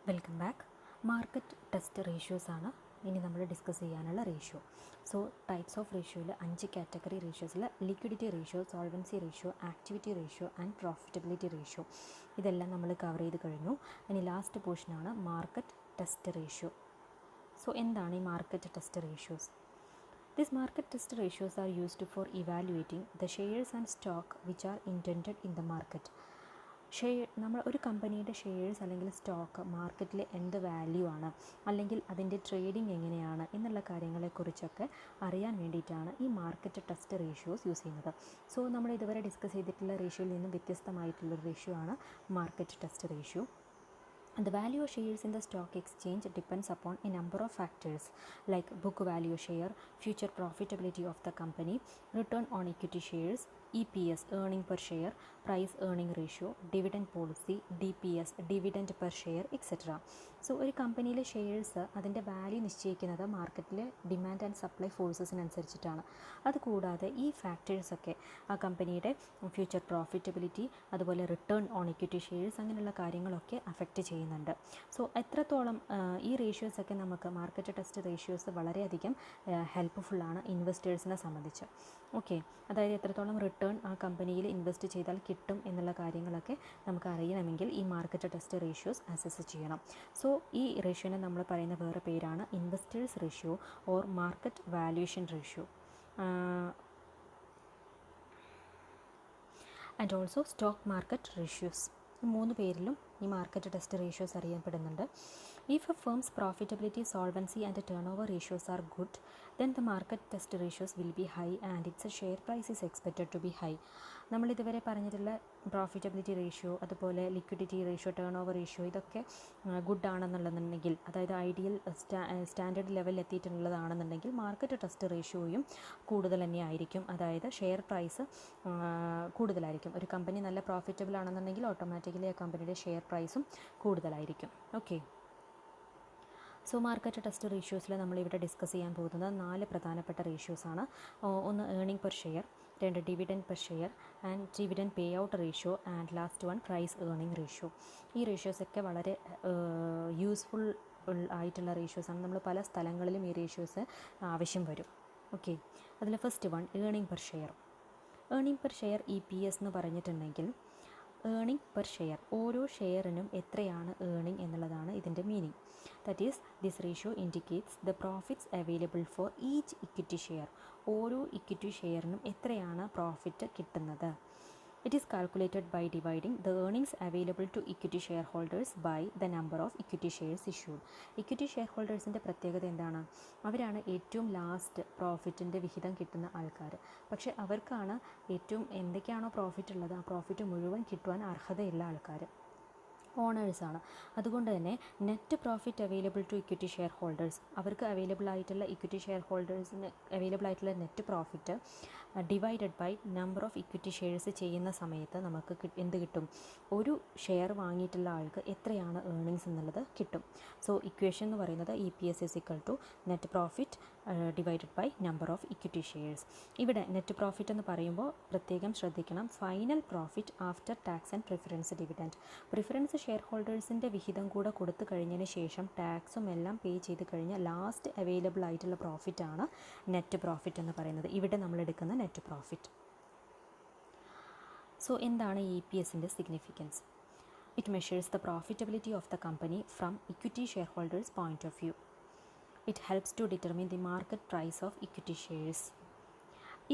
Welcome back. Market test ratios ആണ് ഇനി നമ്മൾ ഡിസ്കസ് ചെയ്യാനുള്ള റേഷ്യോ. സോ ടൈപ്സ് ഓഫ് റേഷ്യോയിൽ 5 കാറ്റഗറി റേഷ്യോസിൽ liquidity ratio, solvency ratio, activity ratio and profitability ratio ഇതെല്ലാം നമ്മൾ കവർ ചെയ്ത് കഴിഞ്ഞു. ഇനി ലാസ്റ്റ് പോർഷനാണ് മാർക്കറ്റ് ടെസ്റ്റ് റേഷ്യോ. സോ എന്താണ് ഈ market test ratios? These market test ratios are used for evaluating the shares and stock which are intended in the market. നമ്മൾ ഒരു കമ്പനിയുടെ ഷെയർസ് അല്ലെങ്കിൽ സ്റ്റോക്ക് മാർക്കറ്റിൽ എന്ത് വാല്യൂ ആണ്, അല്ലെങ്കിൽ അതിൻ്റെ ട്രേഡിംഗ് എങ്ങനെയാണ് എന്നുള്ള കാര്യങ്ങളെക്കുറിച്ചൊക്കെ അറിയാൻ വേണ്ടിയിട്ടാണ് ഈ മാർക്കറ്റ് ടെസ്റ്റ് റേഷ്യോസ് യൂസ് ചെയ്യുന്നത്. സോ നമ്മൾ ഇതുവരെ ഡിസ്കസ് ചെയ്തിട്ടുള്ള റേഷ്യോയിൽ നിന്നും വ്യത്യസ്തമായിട്ടുള്ളൊരു റേഷ്യോ ആണ് market test ratio. The value of shares in the stock exchange depends upon a number of factors like book value share, future profitability of the company, return on equity shares, EPS earning per share, price earning ratio, dividend policy, DPS dividend per share, etc. So ഒരു കമ്പനിയിലെ shares അതിൻ്റെ value നിശ്ചയിക്കുന്നത് മാർക്കറ്റിലെ demand and supply ഫോഴ്സസിനനുസരിച്ചിട്ടാണ്. അതുകൂടാതെ ഈ ഫാക്ടേഴ്സൊക്കെ ആ കമ്പനിയുടെ future profitability, അതുപോലെ റിട്ടേൺ ഓൺ ഇക്വിറ്റി ഷെയർസ്, അങ്ങനെയുള്ള കാര്യങ്ങളൊക്കെ അഫക്റ്റ് ചെയ്യുന്നുണ്ട്. സോ എത്രത്തോളം ഈ റേഷ്യോസൊക്കെ നമുക്ക് മാർക്കറ്റ് ടെസ്റ്റ് റേഷ്യോസ് വളരെയധികം ഹെൽപ്ഫുള്ളാണ് ഇൻവെസ്റ്റേഴ്സിനെ സംബന്ധിച്ച്. ഓക്കെ, അതായത് എത്രത്തോളം റിട്ടേൺ ആ കമ്പനിയിൽ ഇൻവെസ്റ്റ് ചെയ്താൽ കിട്ടും എന്നുള്ള കാര്യങ്ങളൊക്കെ നമുക്ക് അറിയണമെങ്കിൽ ഈ മാർക്കറ്റ് ടെസ്റ്റ് റേഷ്യോസ് അസസ് ചെയ്യണം. സോ ഈ റേഷ്യോനെ നമ്മൾ പറയുന്ന വേറെ പേരാണ് investors ratio or market valuation ratio and also stock market ratios. ഈ 3 പേരിലും ഈ മാർക്കറ്റ് ടെസ്റ്റ് റേഷ്യോസ് അറിയപ്പെടുന്നുണ്ട്. If a firm's profitability, solvency and turnover ratios are good, then the market test ratios will be high and its share price is expected to be high. നമ്മൾ ഇതുവരെ പറഞ്ഞിട്ടുള്ള profitability ratio, അതുപോലെ liquidity ratio, turn over ratio ഇതൊക്കെ good ആണെന്നുള്ളതെന്നുണ്ടെങ്കിൽ, അതായത് ideal standard ലെവലിൽ എത്തിയിട്ടുള്ളതാണെന്നുണ്ടെങ്കിൽ market test റേഷ്യോയും കൂടുതൽ തന്നെയായിരിക്കും. അതായത് ഷെയർ പ്രൈസ് കൂടുതലായിരിക്കും. ഒരു കമ്പനി നല്ല പ്രോഫിറ്റബിൾ ആണെന്നുണ്ടെങ്കിൽ ഓട്ടോമാറ്റിക്കലി ആ കമ്പനിയുടെ ഷെയർ പ്രൈസും കൂടുതലായിരിക്കും. ഓക്കെ, സോ മാർക്കറ്റ് ടെസ്റ്റ് റേഷ്യോസിൽ നമ്മളിവിടെ ഡിസ്കസ് ചെയ്യാൻ പോകുന്നത് 4 പ്രധാനപ്പെട്ട റേഷ്യോസാണ്. ഒന്ന് earning per share, 2 dividend per share and dividend pay out ratio and last 1 price earning ratio. ഈ റേഷ്യോസൊക്കെ വളരെ യൂസ്ഫുൾ ആയിട്ടുള്ള റേഷ്യോസാണ്. നമ്മൾ പല സ്ഥലങ്ങളിലും ഈ റേഷ്യോസ് ആവശ്യം വരും. ഓക്കെ, അതിൽ first 1 earning per share. Earning per share EPS എന്ന് പറഞ്ഞിട്ടുണ്ടെങ്കിൽ ഏർണിംഗ് പെർ ഷെയർ, ഓരോ ഷെയറിനും എത്രയാണ് ഏർണിംഗ് എന്നുള്ളതാണ് ഇതിൻ്റെ meaning. That is this ratio indicates the profits available for each equity share. ഓരോ ഇക്വിറ്റി ഷെയറിനും എത്രയാണ് പ്രോഫിറ്റ് കിട്ടുന്നത്. It is calculated by dividing the earnings available to equity shareholders by the number of equity shares issued. Equity share ഹോൾഡേഴ്സിൻ്റെ പ്രത്യേകത എന്താണ്? അവരാണ് ഏറ്റവും last പ്രോഫിറ്റിൻ്റെ വിഹിതം കിട്ടുന്ന ആൾക്കാർ. പക്ഷേ അവർക്കാണ് ഏറ്റവും എന്തൊക്കെയാണോ പ്രോഫിറ്റ് ഉള്ളത് ആ പ്രോഫിറ്റ് മുഴുവൻ കിട്ടുവാൻ അർഹതയുള്ള ആൾക്കാർ ഓണേഴ്സാണ്. അതുകൊണ്ട് തന്നെ net profit available to equity share holders, അവർക്ക് അവൈലബിൾ ആയിട്ടുള്ള ഇക്വിറ്റി ഷെയർ ഹോൾഡേഴ്സിന് അവൈലബിൾ ആയിട്ടുള്ള net profit divided by number of equity shares ചെയ്യുന്ന സമയത്ത് നമുക്ക് എന്ത് കിട്ടും? ഒരു ഷെയർ വാങ്ങിയിട്ടുള്ള ആൾക്ക് എത്രയാണ് ഏർണിങ്സ് എന്നുള്ളത് കിട്ടും. സോ ഇക്വേഷൻ എന്ന് പറയുന്നത് EPS is equal to net profit divided by number of equity shares. ഇവിടെ നെറ്റ് പ്രോഫിറ്റ് എന്ന് പറയുമ്പോൾ പ്രത്യേകം ശ്രദ്ധിക്കണം, final profit after tax and preference dividend. Preference share ഹോൾഡേഴ്സിൻ്റെ വിഹിതം കൂടെ കൊടുത്തു കഴിഞ്ഞതിന് ശേഷം ടാക്സും എല്ലാം പേ ചെയ്ത് കഴിഞ്ഞാൽ ലാസ്റ്റ് അവൈലബിൾ ആയിട്ടുള്ള പ്രോഫിറ്റാണ് നെറ്റ് പ്രോഫിറ്റ് എന്ന് പറയുന്നത്. ഇവിടെ നമ്മൾ എടുക്കുന്ന നെറ്റ് പ്രോഫിറ്റ്. സോ എന്താണ് EPSൻ്റെ significance? It measures the profitability of the company from equity share holders point of view. It helps to determine the market price of equity shares.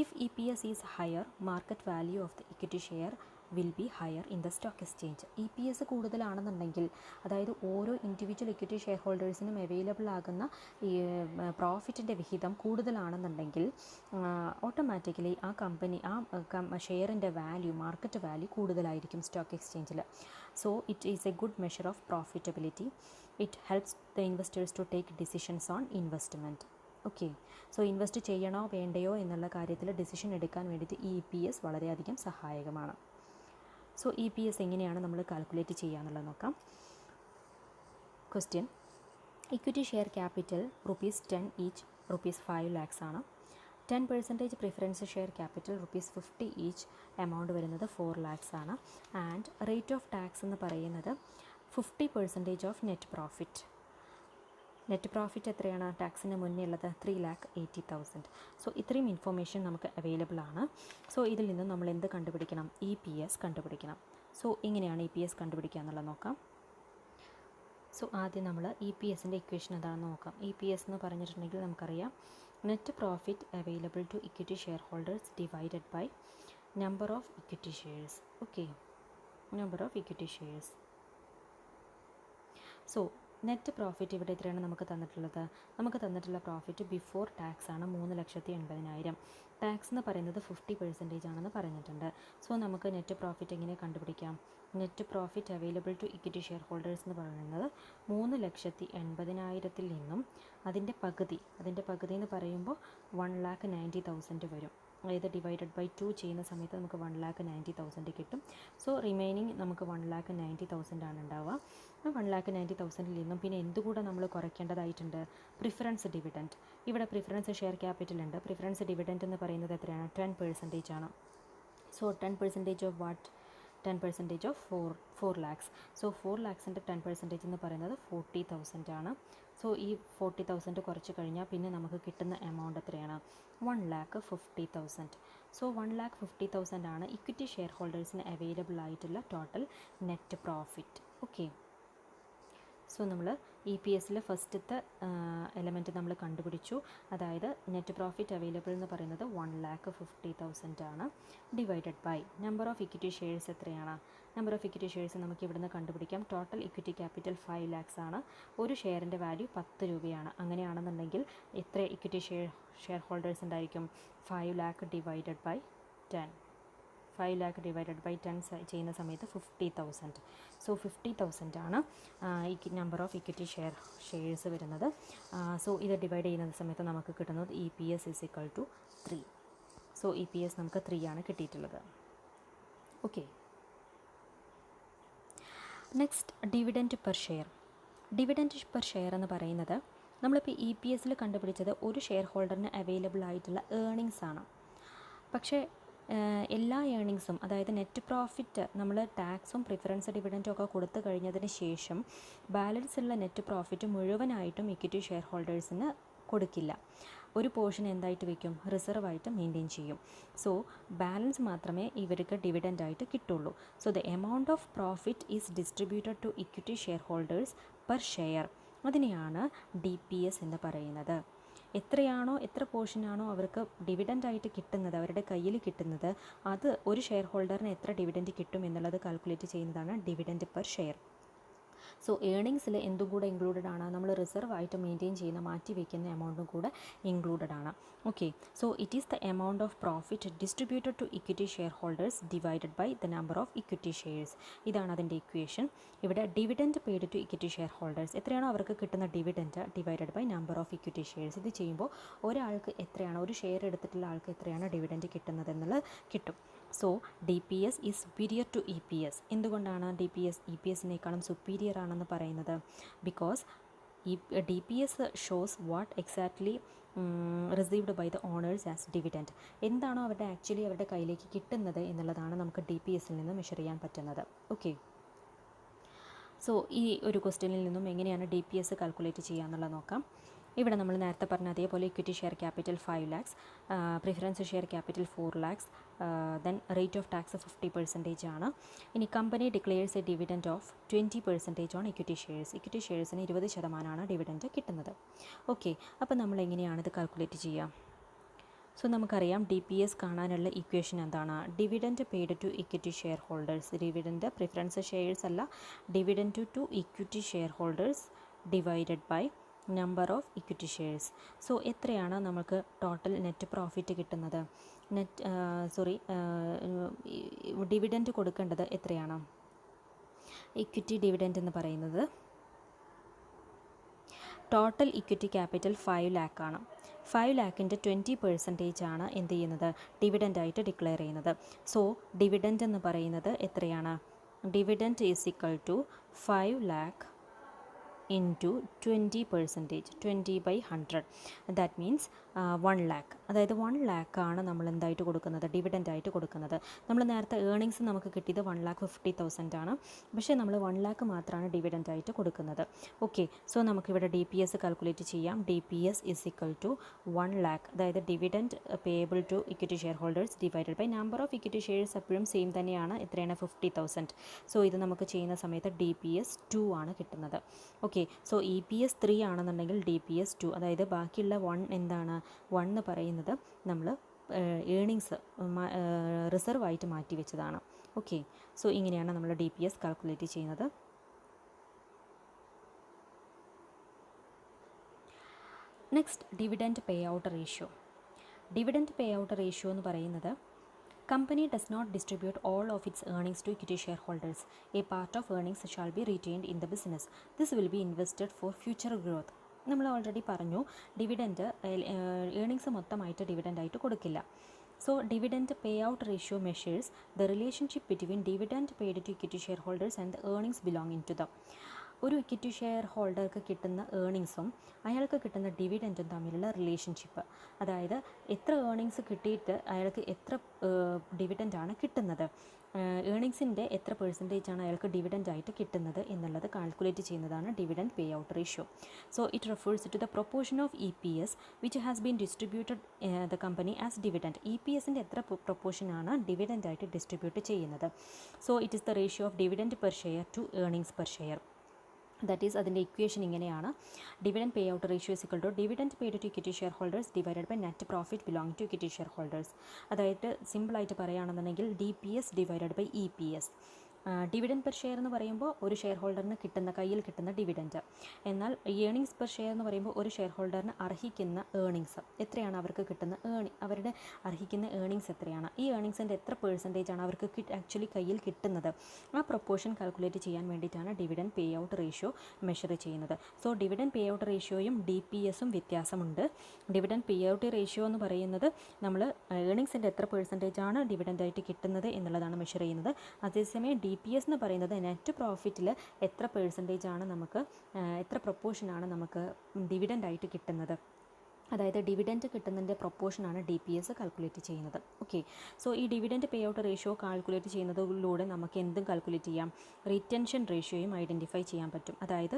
If EPS is higher, market value of the equity share will be higher in the stock exchange. EPS കൂടുതലാണെന്നുണ്ടെങ്കിൽ, അതായത് ഓരോ individual equity share ഹോൾഡേഴ്സിനും available ആകുന്ന ഈ പ്രോഫിറ്റിൻ്റെ വിഹിതം കൂടുതലാണെന്നുണ്ടെങ്കിൽ automatically ആ കമ്പനി ഷെയറിൻ്റെ വാല്യൂ, മാർക്കറ്റ് വാല്യൂ കൂടുതലായിരിക്കും സ്റ്റോക്ക് എക്സ്ചേഞ്ചിൽ. So it is a good measure of profitability. It helps the investors to take decisions on investment. Okay, so invest ചെയ്യണോ വേണ്ടയോ എന്നുള്ള കാര്യത്തിൽ ഡിസിഷൻ എടുക്കാൻ വേണ്ടിയിട്ട് EPS വളരെയധികം സഹായകമാണ്. സോ EPS എങ്ങനെയാണ് നമ്മൾ കാൽക്കുലേറ്റ് ചെയ്യുക എന്നുള്ളത് നോക്കാം. Question: equity share capital ₹10 each ₹5 lakhs ആണ്. 10% preference share capital ₹50 each amount വരുന്നത് 4 lakhs ആണ്. ആൻഡ് റേറ്റ് ഓഫ് ടാക്സ് എന്ന് പറയുന്നത് 50% of net profit. Net profit എത്രയാണ് ടാക്സിന് മുന്നേ ഉള്ളത്? 3,80,000. സോ ഇത്രയും ഇൻഫോർമേഷൻ നമുക്ക് അവൈലബിൾ ആണ്. സോ ഇതിൽ നിന്നും നമ്മൾ എന്ത് കണ്ടുപിടിക്കണം? EPS കണ്ടുപിടിക്കണം. സോ ഇങ്ങനെയാണ് EPS കണ്ടുപിടിക്കുക എന്നുള്ളത് നോക്കാം. സോ ആദ്യം നമ്മൾ EPSൻ്റെ ഇക്വേഷൻ എന്താണെന്ന് നോക്കാം. EPS എന്ന് പറഞ്ഞിട്ടുണ്ടെങ്കിൽ നമുക്കറിയാം net profit available to equity share holders divided by number of equity shares. Okay, number of equity shares. So net profit ഇവിടെ എത്രയാണ് നമുക്ക് തന്നിട്ടുള്ളത്? നമുക്ക് തന്നിട്ടുള്ള പ്രോഫിറ്റ് ബിഫോർ ടാക്സ് ആണ് 3,80,000. ടാക്സ് എന്ന് പറയുന്നത് 50% ആണെന്ന് പറഞ്ഞിട്ടുണ്ട്. സോ നമുക്ക് നെറ്റ് പ്രോഫിറ്റ് എങ്ങനെ കണ്ടുപിടിക്കാം? Net profit available to equity share holders എന്ന് പറയുന്നത് 3,80,000 നിന്നും അതിൻ്റെ പകുതി എന്ന് പറയുമ്പോൾ 1,90,000 വരും. അതായത് ഡിവൈഡഡ് ബൈ 2 ചെയ്യുന്ന സമയത്ത് നമുക്ക് 1,90,000 കിട്ടും. സോ റിമൈനിങ് നമുക്ക് 1,90,000 ആണ് ഉണ്ടാവുക. 1,90,000 നിന്നും പിന്നെ എന്തുകൂടെ നമ്മൾ കുറയ്ക്കേണ്ടതായിട്ടുണ്ട്? Preference dividend. ഇവിടെ പ്രിഫറൻസ് ഷെയർ ക്യാപിറ്റൽ ഉണ്ട്. പ്രിഫറൻസ് ഡിവിഡൻറ്റ് എന്ന് പറയുന്നത് എത്രയാണ്? 10% ആണ്. So 10% of what? 10% of 4 lakhs. So 4 lakhsൻ്റെ 10% എന്ന് പറയുന്നത് 40,000 ആണ്. സോ ഈ 40,000 കുറച്ച് കഴിഞ്ഞാൽ പിന്നെ നമുക്ക് കിട്ടുന്ന എമൗണ്ട് എത്രയാണ്? 1,50,000. സോ 1,50,000 ആണ് ഇക്വിറ്റി ഷെയർ ഹോൾഡേഴ്സിന് അവൈലബിൾ ആയിട്ടുള്ള total net profit. Okay, so നമ്മൾ EPSലെ ഫസ്റ്റത്തെ എലമെൻറ്റ് നമ്മൾ കണ്ടുപിടിച്ചു. അതായത് നെറ്റ് പ്രോഫിറ്റ് അവൈലബിൾ എന്ന് പറയുന്നത് 1,50,000 ആണ്. Divided by number of equity shares എത്രയാണ്? നമ്പർ ഓഫ് ഇക്വിറ്റി ഷെയർസ് നമുക്ക് ഇവിടുന്ന് കണ്ടുപിടിക്കാം. ടോട്ടൽ ഇക്വിറ്റി ക്യാപിറ്റൽ 5 lakhs ആണ്. ഒരു ഷെയറിൻ്റെ വാല്യൂ 10 രൂപയാണ്. അങ്ങനെയാണെന്നുണ്ടെങ്കിൽ എത്ര ഇക്വിറ്റി ഷെയർ ഹോൾഡേഴ്സ് ഉണ്ടായിരിക്കും? 5 lakh divided by 10. 5 lakh divided by 10 ചെയ്യുന്ന സമയത്ത് 50,000. സോ 50,000 ആണ് ഈ നമ്പർ ഓഫ് ഇക്വിറ്റി ഷെയർസ് വരുന്നത്. സോ ഇത് ഡിവൈഡ് ചെയ്യുന്ന സമയത്ത് നമുക്ക് കിട്ടുന്നത് EPS = 3. സോ EPS നമുക്ക് 3 ആണ് കിട്ടിയിട്ടുള്ളത്. Okay, next dividend per share. Dividend per share എന്ന് പറയുന്നത് നമ്മളിപ്പോൾ EPSൽ കണ്ടുപിടിച്ചത് ഒരു ഷെയർ ഹോൾഡറിന് അവൈലബിൾ ആയിട്ടുള്ള ഏർണിങ്സ് ആണ്. പക്ഷേ എല്ലാ ഏർണിങ്സും, അതായത് നെറ്റ് പ്രോഫിറ്റ് നമ്മൾ ടാക്സും പ്രിഫറൻസ് ഡിവിഡൻറ്റും ഒക്കെ കൊടുത്തു കഴിഞ്ഞതിന് ശേഷം ബാലൻസ് ഉള്ള നെറ്റ് പ്രോഫിറ്റ് മുഴുവനായിട്ടും ഇക്വിറ്റി ഷെയർ ഹോൾഡേഴ്സിന് കൊടുക്കില്ല. ഒരു പോർഷൻ എന്തായിട്ട് വയ്ക്കും? റിസർവായിട്ട് മെയിൻറ്റെയിൻ ചെയ്യും. സോ ബാലൻസ് മാത്രമേ ഇവർക്ക് ഡിവിഡൻ്റായിട്ട് കിട്ടുള്ളൂ. So the amount of profit is distributed to equity share holders per share. അതിനെയാണ് DPS എന്ന് പറയുന്നത്. എത്ര പോർഷനാണോ അവർക്ക് ഡിവിഡൻ്റായിട്ട് കിട്ടുന്നത്, അവരുടെ കയ്യിൽ കിട്ടുന്നത്, അത് ഒരു ഷെയർ ഹോൾഡറിന് എത്ര ഡിവിഡൻറ്റ് കിട്ടും എന്നുള്ളത് കാൽക്കുലേറ്റ് ചെയ്യുന്നതാണ് ഡിവിഡൻറ്റ് പെർ ഷെയർ. സോ ഏർണിങ്സിൽ എന്തും കൂടെ ഇൻക്ലൂഡഡ് ആണ്? നമ്മൾ റിസർവായിട്ട് മെയിൻറ്റെയിൻ ചെയ്യുന്ന മാറ്റി വയ്ക്കുന്ന എമൗണ്ടും കൂടെ ഇൻക്ലൂഡഡ് ആണ്. Okay, so it is the amount of profit distributed to equity share holders divided by the number of equity shares. ഇതാണ് അതിൻ്റെ ഇക്വേഷൻ. ഇവിടെ dividend paid to equity share holders, എത്രയാണോ അവർക്ക് കിട്ടുന്ന dividend divided by number of equity shares. ഇത് ചെയ്യുമ്പോൾ ഒരാൾക്ക് എത്രയാണ്, ഒരു ഷെയർ എടുത്തിട്ടുള്ള ആൾക്ക് എത്രയാണ് ഡിവിഡൻറ്റ് കിട്ടുന്നത് എന്നുള്ളത് കിട്ടും. So DPS is superior to EPS. എന്തുകൊണ്ടാണ് DPS EPSനേക്കാളും സുപ്പീരിയർ ആണെന്ന് പറയുന്നത്? Because DPS shows what exactly received by the owners as dividend. എന്താണോ അവരുടെ കയ്യിലേക്ക് കിട്ടുന്നത് എന്നുള്ളതാണ് നമുക്ക് DPSൽ നിന്ന് മെഷർ ചെയ്യാൻ പറ്റുന്നത്. ഓക്കെ, സോ ഈ ഒരു ക്വസ്റ്റ്യനിൽ നിന്നും എങ്ങനെയാണ് DPS കാൽക്കുലേറ്റ് ചെയ്യുക എന്നുള്ളത് നോക്കാം. ഇവിടെ നമ്മൾ നേരത്തെ പറഞ്ഞ അതേപോലെ equity share capital 5 lakhs, preference share capital 4 lakhs, then rate of tax 50% ആണ്. ഇനി company declares a dividend of 20% on equity shares. Equity ഷെയർസിന് 20% ഡിവിഡൻറ്റ് കിട്ടുന്നത്. ഓക്കെ, അപ്പോൾ നമ്മൾ എങ്ങനെയാണ് ഇത് കാൽക്കുലേറ്റ് ചെയ്യുക? സോ നമുക്കറിയാം DPS കാണാനുള്ള ഇക്വേഷൻ എന്താണ്? Dividend paid to equity share holders. Dividend preference shares അല്ല, dividend to equity share holders divided by number of equity shares. So എത്രയാണ് നമുക്ക് ടോട്ടൽ നെറ്റ് പ്രോഫിറ്റ് കിട്ടുന്നത്? ഡിവിഡൻറ്റ് കൊടുക്കേണ്ടത് എത്രയാണ്? ഇക്വിറ്റി ഡിവിഡൻറ്റ് എന്ന് പറയുന്നത് ടോട്ടൽ ഇക്വിറ്റി ക്യാപിറ്റൽ 5 lakh ആണ്. 5 lakhൻ്റെ 20% ആണ് എന്ത് ചെയ്യുന്നത്? ഡിവിഡൻ്റായിട്ട് ഡിക്ലെയർ ചെയ്യുന്നത്. സോ ഡിവിഡൻറ്റ് എന്ന് പറയുന്നത് എത്രയാണ്? Dividend is equal to 5 lakh into 20%, 20/100. That means 1 lakh. അതായത് 1 lakh ആണ് നമ്മൾ എന്തായിട്ട് കൊടുക്കുന്നത്, ഡിവിഡൻ്റായിട്ട് കൊടുക്കുന്നത്. നമ്മൾ നേരത്തെ ഏർണിങ്സ് നമുക്ക് കിട്ടിയത് 1,50,000 ആണ്, പക്ഷേ നമ്മൾ 1 lakh മാത്രമാണ് ഡിവിഡൻ്റായിട്ട് കൊടുക്കുന്നത്. ഓക്കെ, സോ നമുക്കിവിടെ DPS കാൽക്കുലേറ്റ് ചെയ്യാം. DPS is equal to 1 lakh, അതായത് dividend payable to equity share holders divided by number of equity shares. എപ്പോഴും സെയിം തന്നെയാണ്, എത്രയാണ് 50,000. സോ ഇത് നമുക്ക് ചെയ്യുന്ന സമയത്ത് DPS 2 ആണ് കിട്ടുന്നത്. ഓക്കെ, സോ EPS 3 ആണെന്നുണ്ടെങ്കിൽ DPS 2, അതായത് ബാക്കിയുള്ള 1 എന്താണ്, 1 എന്ന് പറയുന്നത് നമ്മൾ ഏണിങ്സ് റിസർവ് ആയിട്ട് മാറ്റി വെച്ചതാണ്. ഓക്കെ, സോ ഇങ്ങനെയാണ് നമ്മൾ DPS കാൽക്കുലേറ്റ് ചെയ്യുന്നത്. Next, dividend pay out ratio. Dividend pay out ratio എന്ന് പറയുന്നത്, company does not distribute all of its earnings to equity shareholders. A part of earnings shall be retained in the business. This will be invested for future growth. നമ്മൾ already പറഞ്ഞു, dividend earnings മൊത്തമായിട്ട് ഡിവിഡൻ്റായിട്ട് കൊടുക്കില്ല. So dividend pay out ratio measures the relationship between dividend paid to equity share holders and the earnings belonging to them. ഒരു equity share ഹോൾഡർക്ക് കിട്ടുന്ന ഏർണിങ്സും അയാൾക്ക് കിട്ടുന്ന ഡിവിഡൻറ്റും തമ്മിലുള്ള റിലേഷൻഷിപ്പ്, അതായത് എത്ര ഏർണിങ്സ് കിട്ടിയിട്ട് അയാൾക്ക് എത്ര ഡിവിഡൻ്റാണ് കിട്ടുന്നത്, ഏർണിങ്സിൻ്റെ എത്ര പെർസെൻറ്റേജാണ് അയാൾക്ക് ഡിവിഡൻ്റായിട്ട് കിട്ടുന്നത് എന്നുള്ളത് കാൽക്കുലേറ്റ് ചെയ്യുന്നതാണ് dividend pay out ratio. So it refers to the proportion of EPS which has been distributed the company as dividend. EPSൻ്റെ എത്ര പ്രൊപ്പോർഷനാണ് ഡിവിഡൻ്റായിട്ട് ഡിസ്ട്രിബ്യൂട്ട് ചെയ്യുന്നത്. So it is the ratio of dividend per share to earnings per share. That is അതിൻ്റെ equation ഇങ്ങനെയാണ്. Dividend pay out ratio is equal to dividend paid to equity share holders divided by net profit belong to equity share holders. അതായത് സിമ്പിളായിട്ട് പറയുകയാണെന്നുണ്ടെങ്കിൽ DPS divided by EPS. Dividend per share എന്ന് പറയുമ്പോൾ ഒരു share ഹോൾഡറിന് കയ്യിൽ കിട്ടുന്ന dividend. എന്നാൽ earnings per share എന്ന് പറയുമ്പോൾ ഒരു ഷെയർ ഹോൾഡറിന് അർഹിക്കുന്ന ഏണിങ്സ് എത്രയാണ്, അവർക്ക് കിട്ടുന്ന അവരുടെ അർഹിക്കുന്ന ഏണിങ്സ് എത്രയാണ്, ഈ ഏണിങ്സിൻ്റെ എത്ര പെർസെൻറ്റേജാണ് അവർക്ക് ആക്ച്വലി കയ്യിൽ കിട്ടുന്നത്, ആ പ്രൊപ്പോർഷൻ കാൽക്കുലേറ്റ് ചെയ്യാൻ വേണ്ടിയിട്ടാണ് dividend pay out ratio measure ചെയ്യുന്നത്. സോ ഡിവിഡൻറ്റ് പേ ഔട്ട് റേഷ്യോയും DPSും വ്യത്യാസമുണ്ട്. ഡിവിഡൻറ്റ് പേ ഔട്ട് റേഷ്യോ എന്ന് പറയുന്നത് നമ്മൾ ഏണിങ്സിൻ്റെ എത്ര പെർസെൻറ്റേജാണ് ഡിവിഡൻ്റായിട്ട് കിട്ടുന്നത് എന്നുള്ളതാണ് മെഷർ ചെയ്യുന്നത്. അതേസമയം DPS എന്ന് പറയുന്നത് നെറ്റ് പ്രോഫിറ്റിൽ എത്ര പെർസെൻറ്റേജാണ് നമുക്ക്, എത്ര പ്രൊപ്പോർഷനാണ് നമുക്ക് ഡിവിഡൻ്റായിട്ട് കിട്ടുന്നത്, അതായത് ഡിവിഡൻറ്റ് കിട്ടുന്നതിൻ്റെ പ്രൊപ്പോർഷനാണ് DPS കാൽക്കുലേറ്റ് ചെയ്യുന്നത്. ഓക്കെ, സോ ഈ dividend pay out ratio calculate ചെയ്യുന്നതിലൂടെ നമുക്ക് എന്തും കാൽക്കുലേറ്റ് ചെയ്യാം, റിറ്റൻഷൻ റേഷ്യോയും ഐഡൻറ്റിഫൈ ചെയ്യാൻ പറ്റും. അതായത്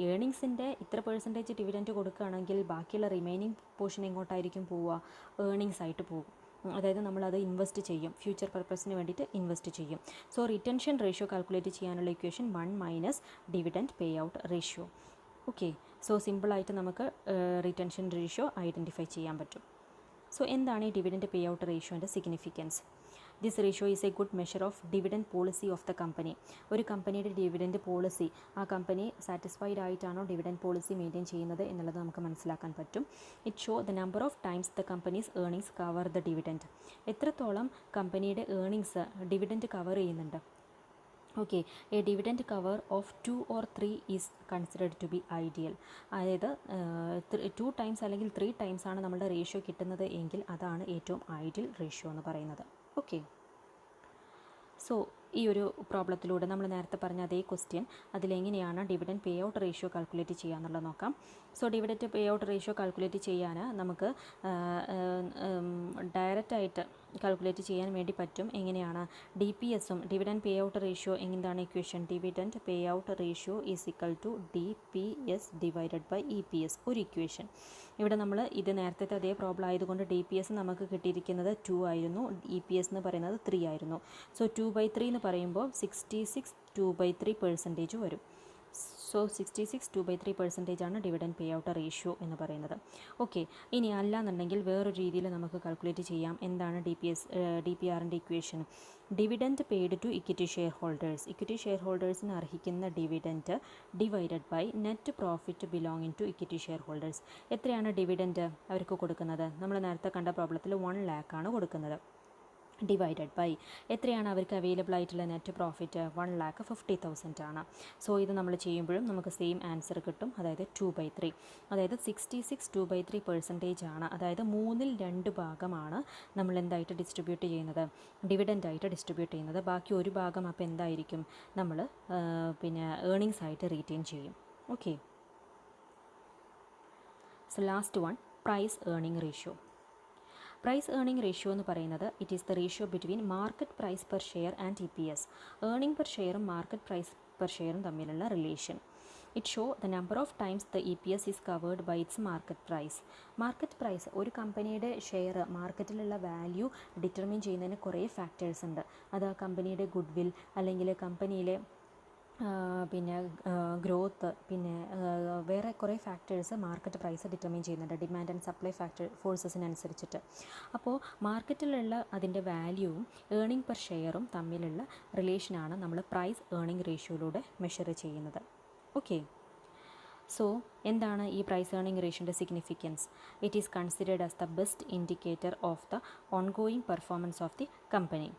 ഏണിങ്സിൻ്റെ ഇത്ര പെർസെൻറ്റേജ് ഡിവിഡൻറ്റ് കൊടുക്കുകയാണെങ്കിൽ ബാക്കിയുള്ള റിമൈനിങ് പോർഷൻ എങ്ങോട്ടായിരിക്കും പോവുക, ഏർണിങ്സ് ആയിട്ട് പോകും. അതായത് നമ്മളത് ഇൻവെസ്റ്റ് ചെയ്യും, ഫ്യൂച്ചർ പർപ്പസിന് വേണ്ടിയിട്ട് ഇൻവെസ്റ്റ് ചെയ്യും. സോ റിറ്റൻഷൻ റേഷ്യോ കാൽക്കുലേറ്റ് ചെയ്യാനുള്ള equation 1 minus dividend pay out ratio. Okay, so സിമ്പിളായിട്ട് നമുക്ക് റിറ്റൻഷൻ റേഷ്യോ ഐഡൻറ്റിഫൈ ചെയ്യാൻ പറ്റും. സോ എന്താണ് ഈ ഡിവിഡൻറ്റ് പേ ഔട്ട് റേഷ്യോൻ്റെ significance? This ratio is a good measure of dividend policy of the company. ഒരു കമ്പനിയുടെ ഡിവിഡൻറ്റ് പോളിസി, ആ കമ്പനി സാറ്റിസ്ഫൈഡ് ആയിട്ടാണോ ഡിവിഡൻറ്റ് പോളിസി മെയിൻറ്റെയിൻ ചെയ്യുന്നത് എന്നുള്ളത് നമുക്ക് മനസ്സിലാക്കാൻ പറ്റും. It show the number of times the company's earnings cover the dividend. എത്രത്തോളം കമ്പനിയുടെ ഏർണിങ്സ് ഡിവിഡൻറ്റ് കവർ ചെയ്യുന്നുണ്ട്. Okay, a dividend cover of 2 or 3 is considered to be ideal. അതായത് 2 times അല്ലെങ്കിൽ 3 times ആണ് നമ്മളുടെ റേഷ്യോ കിട്ടുന്നത് എങ്കിൽ അതാണ് ഏറ്റവും ഐഡിയൽ റേഷ്യോ എന്ന് പറയുന്നത്. ഓക്കെ, സോ ഈ ഒരു പ്രോബ്ലത്തിലൂടെ നമ്മൾ നേരത്തെ പറഞ്ഞ അതേ ക്വസ്റ്റ്യൻ അതിലെങ്ങനെയാണ് dividend pay out ratio calculate ചെയ്യുക എന്നുള്ളത് നോക്കാം. So dividend pay out ratio calculate ചെയ്യാൻ നമുക്ക് ഡയറക്റ്റായിട്ട് കാൽക്കുലേറ്റ് ചെയ്യാൻ വേണ്ടി പറ്റും. എങ്ങനെയാണ്, DPSും ഡിവിഡൻറ്റ് പേ ഔട്ട് റേഷ്യോ എന്താണ് equation, dividend pay out ratio is equal to DPS divided by EPS, ഒരു ഇക്വേഷൻ. ഇവിടെ നമ്മൾ ഇത് നേരത്തെ അതേ പ്രോബ്ലം ആയതുകൊണ്ട് DPS നമുക്ക് കിട്ടിയിരിക്കുന്നത് 2 ആയിരുന്നു, EPS എന്ന് പറയുന്നത് 3 ആയിരുന്നു. സോ 2/3 എന്ന് പറയുമ്പോൾ 66 2/3% വരും. സോ 66 2/3% ആണ് ഡിവിഡൻറ്റ് പേ ഔട്ട് റേഷ്യോ എന്ന് പറയുന്നത്. ഓക്കെ, ഇനി അല്ലാന്നുണ്ടെങ്കിൽ വേറൊരു രീതിയിൽ നമുക്ക് കാൽക്കുലേറ്റ് ചെയ്യാം. എന്താണ് DPRൻ്റെ equation? Dividend paid to equity share holders, equity share ഹോൾഡേഴ്സിന് അർഹിക്കുന്ന dividend divided by net profit belonging to equity share holders. എത്രയാണ് ഡിവിഡൻറ്റ് അവർക്ക് കൊടുക്കുന്നത്? നമ്മൾ നേരത്തെ കണ്ട പ്രോബ്ലത്തിൽ 1 lakh ആണ് കൊടുക്കുന്നത്. ഡിവൈഡഡ് ബൈ എത്രയാണ് അവർക്ക് അവൈലബിൾ ആയിട്ടുള്ള നെറ്റ് പ്രോഫിറ്റ്? 1,50,000 ആണ്. സോ ഇത് നമ്മൾ ചെയ്യുമ്പോഴും നമുക്ക് സെയിം ആൻസർ കിട്ടും, അതായത് 2/3. അതായത് 66 2/3% ആണ്. അതായത് 2/3 ഭാഗമാണ് നമ്മൾ എന്തായിട്ട് ഡിസ്ട്രിബ്യൂട്ട് ചെയ്യുന്നത്, ഡിവിഡൻ്റായിട്ട് ഡിസ്ട്രിബ്യൂട്ട് ചെയ്യുന്നത്. ബാക്കി ഒരു ഭാഗം അപ്പോൾ എന്തായിരിക്കും, നമ്മൾ ഏർണിങ്സ് ആയിട്ട് റീറ്റെയിൻ ചെയ്യും. Okay, so last one, price earning ratio. Price earning ratio എന്ന് പറയുന്നത് it is the ratio between market price per share and EPS. Earning per ഷെയറും മാർക്കറ്റ് പ്രൈസ് പെർ ഷെയറും തമ്മിലുള്ള relation. It show the number of times the EPS is covered by its market price. Market price, ഒരു കമ്പനിയുടെ share മാർക്കറ്റിലുള്ള value determine ചെയ്യുന്നതിന് കുറേ factors ഉണ്ട്. അത് ആ കമ്പനിയുടെ ഗുഡ് വിൽ, അല്ലെങ്കിൽ കമ്പനിയിലെ പിന്നെ ഗ്രോത്ത്, പിന്നെ വേറെ കുറേ ഫാക്ടേഴ്സ് മാർക്കറ്റ് പ്രൈസ് ഡിറ്റർമിൻ ചെയ്യുന്നുണ്ട്, ഡിമാൻഡ് ആൻഡ് സപ്ലൈ ഫോഴ്സസിനനുസരിച്ചിട്ട്. അപ്പോൾ മാർക്കറ്റിലുള്ള അതിൻ്റെ വാല്യൂവും ഏർണിംഗ് പെർ ഷെയറും തമ്മിലുള്ള റിലേഷനാണ് നമ്മൾ പ്രൈസ് ഏർണിംഗ് റേഷ്യോയിലൂടെ മെഷർ ചെയ്യുന്നത്. ഓക്കെ, സോ എന്താണ് ഈ പ്രൈസ് ഏർണിംഗ് റേഷ്യോയുടെ significance? It is considered as the best indicator of the ongoing performance of the company.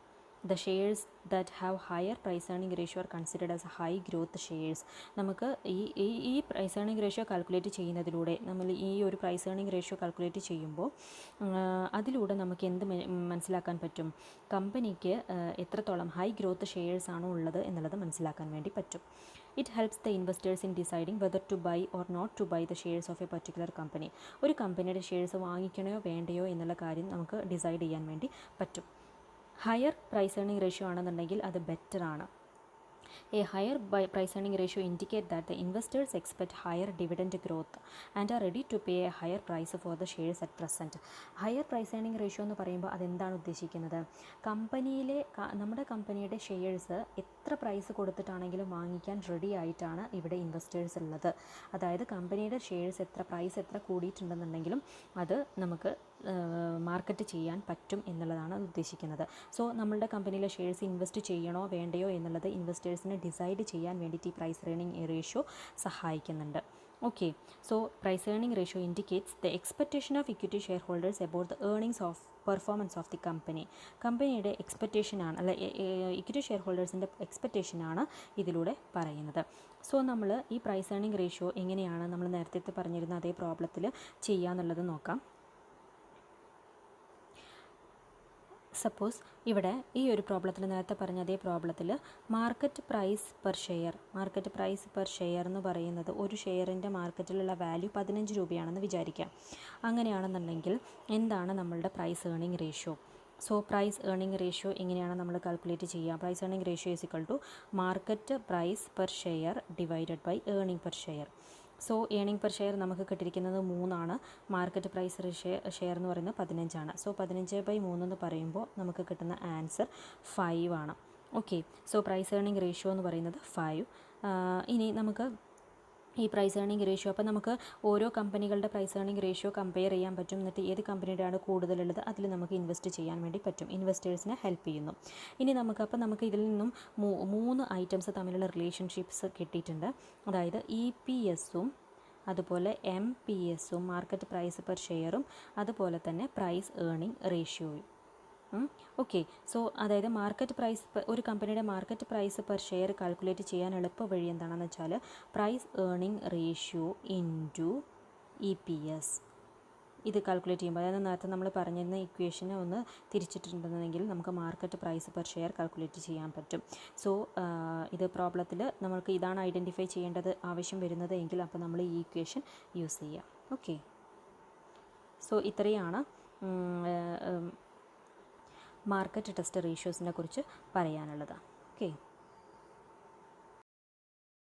The shares that have higher price earning ratio are considered as high growth shares. നമുക്ക് ഈ price earning ratio calculate ചെയ്യുന്നതിലൂടെ, നമ്മൾ ഈ ഒരു price earning ratio calculate ചെയ്യുമ്പോൾ അതിലൂടെ നമുക്ക് എന്ത് മനസ്സിലാക്കാൻ പറ്റും? കമ്പനിക്ക് എത്രത്തോളം ഹൈ ഗ്രോത്ത് ഷെയർസ് ആണോ ഉള്ളത് എന്നുള്ളത് മനസ്സിലാക്കാൻ വേണ്ടി പറ്റും. It helps the investors in deciding whether to buy or not to buy the shares of a particular company. ഒരു കമ്പനിയുടെ ഷെയർസ് വാങ്ങിക്കണോ വേണ്ടയോ എന്നുള്ള കാര്യം നമുക്ക് ഡിസൈഡ് ചെയ്യാൻ വേണ്ടി പറ്റും. ഹയർ പ്രൈസ് ഏർണിംഗ് റേഷ്യോ ആണെന്നുണ്ടെങ്കിൽ അത് ബെറ്റർ ആണ്. A higher price earning ratio indicate that the investors expect higher dividend growth and are ready to pay a higher price for the shares at present. Higher price earning ratio എന്ന് പറയുമ്പോൾ അതെന്താണ് ഉദ്ദേശിക്കുന്നത്? നമ്മുടെ കമ്പനിയുടെ shares എത്ര price കൊടുത്തിട്ടാണെങ്കിലും വാങ്ങിക്കാൻ ready ആയിട്ടാണ് ഇവിടെ ഇൻവെസ്റ്റേഴ്സ് ഉള്ളത്. അതായത് കമ്പനിയുടെ ഷെയർസ് എത്ര കൂടിയിട്ടുണ്ടെന്നുണ്ടെങ്കിലും അത് നമുക്ക് മാർക്കറ്റ് ചെയ്യാൻ പറ്റും എന്നുള്ളതാണ് അത് ഉദ്ദേശിക്കുന്നത്. സോ നമ്മളുടെ കമ്പനിയിലെ ഷെയർസ് ഇൻവെസ്റ്റ് ചെയ്യണോ വേണ്ടയോ എന്നുള്ളത് ഇൻവെസ്റ്റേഴ്സിനെ ഡിസൈഡ് ചെയ്യാൻ വേണ്ടിയിട്ട് ഈ പ്രൈസ് ഏർണിംഗ് റേഷ്യോ സഹായിക്കുന്നുണ്ട്. Okay, so price earning ratio indicates the expectation of equity share holders about the earnings of performance of the company. കമ്പനിയുടെ എക്സ്പെക്റ്റേഷനാണ്, അല്ല ഇക്വിറ്റി ഷെയർ ഹോൾഡേഴ്സിൻ്റെ എക്സ്പെക്റ്റേഷനാണ് ഇതിലൂടെ പറയുന്നത്. സോ നമ്മൾ ഈ പ്രൈസ് ഏർണിംഗ് റേഷ്യോ എങ്ങനെയാണ് നമ്മൾ നേരത്തെ പറഞ്ഞിരുന്ന അതേ പ്രോബ്ലത്തിൽ ചെയ്യുക എന്നുള്ളത് നോക്കാം. സപ്പോസ് ഇവിടെ ഈ ഒരു പ്രോബ്ലത്തിൽ, നേരത്തെ പറഞ്ഞ അതേ പ്രോബ്ലത്തിൽ മാർക്കറ്റ് പ്രൈസ് പെർ ഷെയർ എന്ന് പറയുന്നത്, ഒരു ഷെയറിൻ്റെ മാർക്കറ്റിലുള്ള വാല്യൂ 15 രൂപയാണെന്ന് വിചാരിക്കാം. അങ്ങനെയാണെന്നുണ്ടെങ്കിൽ എന്താണ് നമ്മളുടെ price earning ratio? So price earning ratio എങ്ങനെയാണ് നമ്മൾ കാൽക്കുലേറ്റ് ചെയ്യുക? Price earning ratio is equal to market price per share divided by earning per share. So earning per share നമുക്ക് കിട്ടിയിരിക്കുന്നത് 3 മാർക്കറ്റ് പ്രൈസ് ഷെയർ എന്ന് പറയുന്നത് 15. സോ 15/3 എന്ന് പറയുമ്പോൾ നമുക്ക് കിട്ടുന്ന ആൻസർ 5 ആണ്. Okay, so price earning ratio എന്ന് പറയുന്നത് 5. ഇനി നമുക്ക് ഈ പ്രൈസ് ഏർണിംഗ് റേഷ്യോ, അപ്പോൾ നമുക്ക് ഓരോ കമ്പനികളുടെ പ്രൈസ് ഏർണിംഗ് റേഷ്യോ കമ്പയർ ചെയ്യാൻ പറ്റും. എന്നിട്ട് ഏത് കമ്പനിയുടെയാണ് കൂടുതലുള്ളത് അതിൽ നമുക്ക് ഇൻവെസ്റ്റ് ചെയ്യാൻ വേണ്ടി പറ്റും. ഇൻവെസ്റ്റേഴ്സിനെ ഹെൽപ്പ് ചെയ്യുന്നു. ഇനി നമുക്ക് ഇതിൽ നിന്നും 3 ഐറ്റംസ് തമ്മിലുള്ള റിലേഷൻഷിപ്സ് കിട്ടിയിട്ടുണ്ട്. അതായത് EPSഉം അതുപോലെ MPSഉം, മാർക്കറ്റ് പ്രൈസ് പെർ ഷെയറും, അതുപോലെ തന്നെ പ്രൈസ് ഏർണിംഗ് റേഷ്യോയും. ഓക്കെ, സോ അതായത് ഒരു കമ്പനിയുടെ market price per share calculate ചെയ്യാൻ എളുപ്പ വഴി എന്താണെന്ന് വെച്ചാൽ price earning ratio into EPS. ഇത് കാൽക്കുലേറ്റ് ചെയ്യുമ്പോൾ, അതായത് നേരത്തെ നമ്മൾ പറഞ്ഞിരുന്ന ഇക്വേഷനെ ഒന്ന് തിരിച്ചിട്ടുണ്ടെന്നുണ്ടെങ്കിൽ നമുക്ക് market price per share calculate ചെയ്യാൻ പറ്റും. സോ ഇത് പ്രോബ്ലത്തിൽ നമുക്ക് ഇതാണ് ഐഡൻറ്റിഫൈ ചെയ്യേണ്ടത് ആവശ്യം വരുന്നത് എങ്കിൽ അപ്പോൾ നമ്മൾ ഈ ഇക്വേഷൻ യൂസ് ചെയ്യാം. ഓക്കെ, സോ ഇത്രയാണ് മാർക്കറ്റ് ടെസ്റ്റ് റേഷ്യോസിനെ കുറിച്ച് പറയാനുള്ളത്. ഓക്കെ.